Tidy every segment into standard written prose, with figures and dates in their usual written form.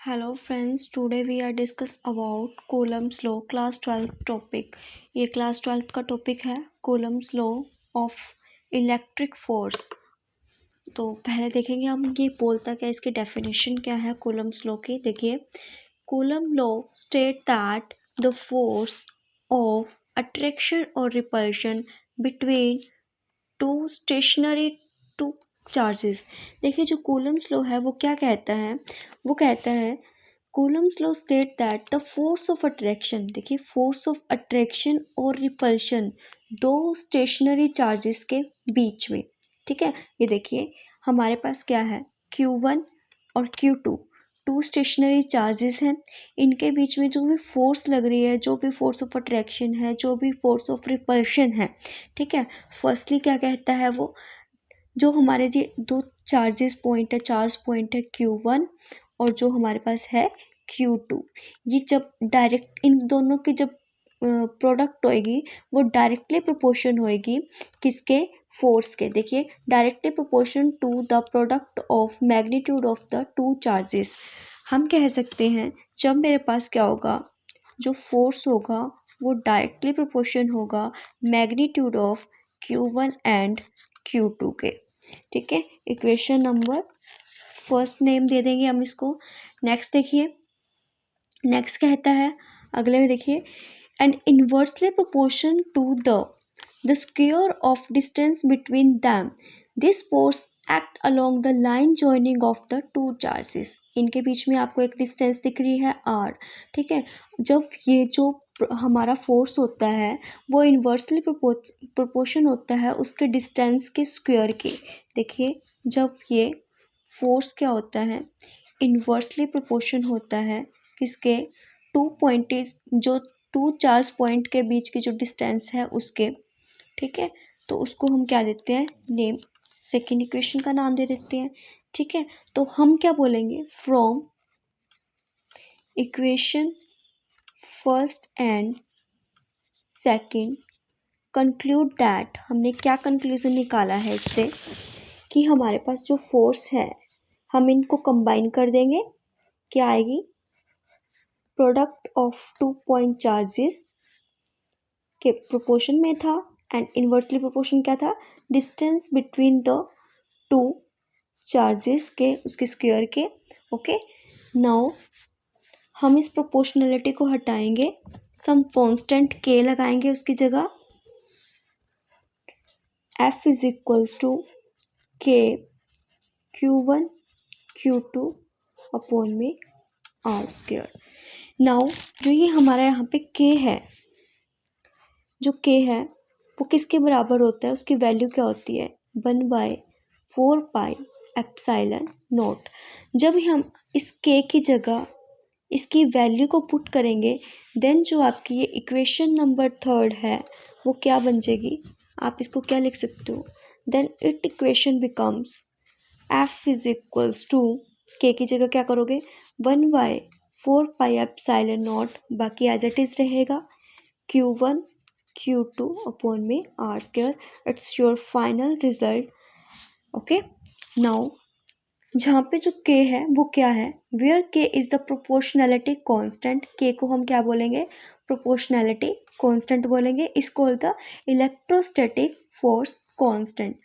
Hello friends, today we are discuss about Coulomb's law class 12 topic. ये class 12 का topic है Coulomb's law of electric force. तो पहले देखेंगे हम ये बोलता क्या, इसकी डेफिनेशन क्या है कूलम्स लॉ की। देखिए, Coulomb law state that the force of attraction और repulsion between two stationary two charges. देखिए, जो कूलम्स लॉ है वो क्या कहता है, वो कहता है Coulomb's law state that the force of attraction. देखिए, फोर्स ऑफ अट्रैक्शन और रिपल्शन दो स्टेशनरी चार्जेस के बीच में, ठीक है। ये देखिए, हमारे पास क्या है, Q1 और Q2, टू स्टेशनरी चार्जेस हैं। इनके बीच में जो भी फोर्स लग रही है, जो भी फोर्स ऑफ अट्रैक्शन है, जो भी फोर्स ऑफ रिपल्शन है, ठीक है। फर्स्टली क्या कहता है वो, जो हमारे ये दो चार्जेस पॉइंट है, चार्ज पॉइंट है Q1 और जो हमारे पास है Q2, ये जब डायरेक्ट इन दोनों की जब प्रोडक्ट होएगी वो डायरेक्टली प्रोपोर्शन होएगी किसके, फोर्स के। देखिए, directly proportion to the product of magnitude of the two charges. हम कह सकते हैं जब मेरे पास क्या होगा, जो फोर्स होगा वो डायरेक्टली प्रोपोर्शन होगा magnitude of Q1 and Q2 के, ठीक है। इक्वेशन नंबर फर्स्ट नेम दे देंगे हम इसको। नेक्स्ट देखिए, नेक्स्ट कहता है अगले में, देखिए, and inversely proportion to the square of distance between them this force act along the line joining of the two charges. इनके बीच में आपको एक डिस्टेंस दिख रही है R, ठीक है। जब ये जो हमारा फोर्स होता है वो इन्वर्सली प्रोपोर्शन होता है उसके डिस्टेंस के स्क्वायर के। देखिए, जब ये फोर्स क्या होता है, इन्वर्सली प्रोपोर्शन होता है किसके, टू पॉइंट, जो टू चार्ज पॉइंट के बीच की जो डिस्टेंस है उसके, ठीक है। तो उसको हम क्या देते हैं, नेम, सेकेंड इक्वेशन का नाम दे देते हैं, ठीक है। तो हम क्या बोलेंगे, from equation first and second conclude that, हमने क्या कंक्लूजन निकाला है इससे, कि हमारे पास जो फोर्स है हम इनको कंबाइन कर देंगे, क्या आएगी, product of two point charges के प्रोपोर्शन में था एंड इन्वर्सली प्रोपोर्शन क्या था, distance between the two charges के, उसके स्क्वायर के। ओके, नाउ हम इस प्रोपोर्शनलिटी को हटाएंगे, सम कांस्टेंट k लगाएंगे उसकी जगह। F is equals to k Q1 Q2 upon में R स्क्वायर। नाउ जो ये हमारा यहाँ पे k है, जो k है वो किसके बराबर होता है, उसकी वैल्यू क्या होती है, 1/4 पाई एप्सिलॉन नॉट। जब हम इस k की जगह इसकी वैल्यू को पुट करेंगे, देन जो आपकी ये इक्वेशन नंबर थर्ड है वो क्या बन जाएगी, आप इसको क्या लिख सकते हो, then it equation becomes F is equals to, k की जगह क्या करोगे, 1/4 पाई एप्सिलॉन नॉट, बाकी एज इट इज रहेगा, Q1 Q2 अपॉन में R square. It's your final result. Okay, now जहाँ पे जो k है वो क्या है, where k is the proportionality constant, k को हम क्या बोलेंगे, प्रोपोर्शनैलिटी कांस्टेंट बोलेंगे, is called the electrostatic force constant.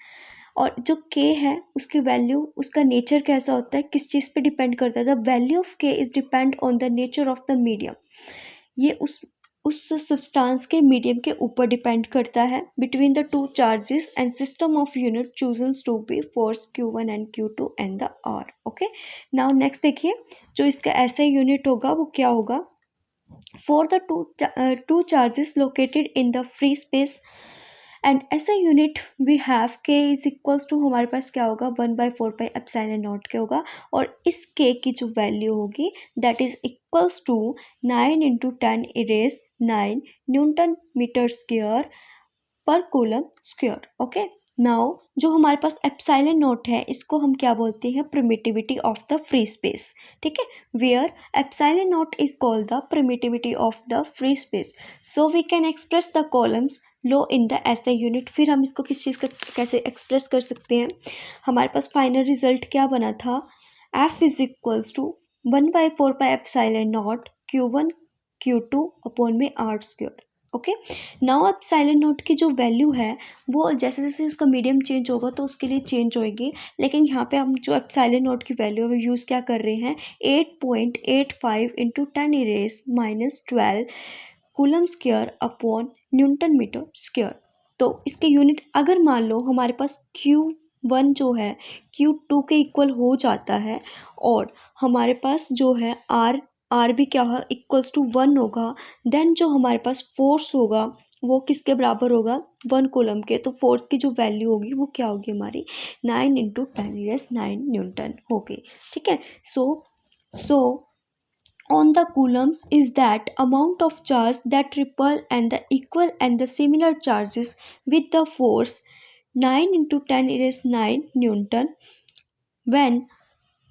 और जो k है उसकी वैल्यू, उसका नेचर कैसा होता है, किस चीज़ पे डिपेंड करता है, the value of k is depend on the nature of the medium. ये उस सब्सटेंस के मीडियम के ऊपर डिपेंड करता है, between the two charges and system of unit chosen to be force Q1 and Q2 and the R। Okay, now next देखिए, जो इसका ऐसा यूनिट होगा वो क्या होगा, for the two charges located in the free space and ऐसा unit we have k is equals to, हमारे पास क्या होगा, 1/4 पाई एप्सिलॉन नॉट के होगा, और इस k की जो वैल्यू होगी that is equals to 9 × 10⁻9 newton metre square पर कूलम स्क्वायर। ओके, नाउ जो हमारे पास एप्सिलॉन नॉट है इसको हम क्या बोलते हैं, permittivity of the free space, ठीक है, where epsilon naught is called the permittivity of the free space. So we can express the Coulomb's law in the SI unit. फिर हम इसको किस चीज़ का कैसे एक्सप्रेस कर सकते हैं, हमारे पास फाइनल रिजल्ट क्या बना था, F is equals to 1/4 pi epsilon naught Q1 Q2 upon में R square. Okay, now epsilon naught की जो वैल्यू है वो जैसे जैसे उसका मीडियम चेंज होगा तो उसके लिए चेंज होएगी, लेकिन यहाँ पे हम जो एप्सिलॉन नॉट की वैल्यू है वो यूज़ क्या कर रहे हैं, 8.85 into 10⁻⁻12 coulomb square upon newton metre square. तो इसके यूनिट अगर मान लो हमारे पास Q1 जो है Q2 के इक्वल हो जाता है और हमारे पास जो है आर भी क्या है, इक्वल्स टू 1 होगा, देन जो हमारे पास फोर्स होगा वो किसके बराबर होगा, 1 कूलम के। तो फोर्स की जो वैल्यू होगी वो क्या होगी हमारी, 9 इंटू 10⁻⁹ न्यूटन होगी। ठीक है, सो on the coulombs is that amount of charge that repel and the equal and the similar charges with the force 9 into 10⁻⁹ Newton when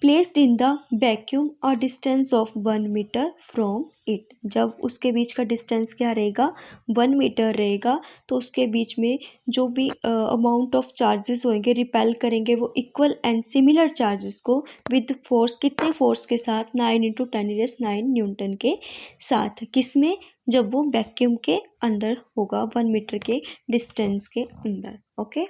placed in the vacuum a distance of 1 metre from it। जब उसके बीच का distance क्या रहेगा, 1 metre रहेगा, तो उसके बीच में जो भी अमाउंट ऑफ चार्जेस होंगे रिपेल करेंगे वो इक्वल एंड सिमिलर चार्जेस को विद फोर्स, कितने फोर्स के साथ, 9 इंटू 10⁻⁹ न्यूटन के साथ। किसमें, जब वो वैक्यूम के अंदर होगा, 1 मीटर के डिस्टेंस के अंदर। ओके।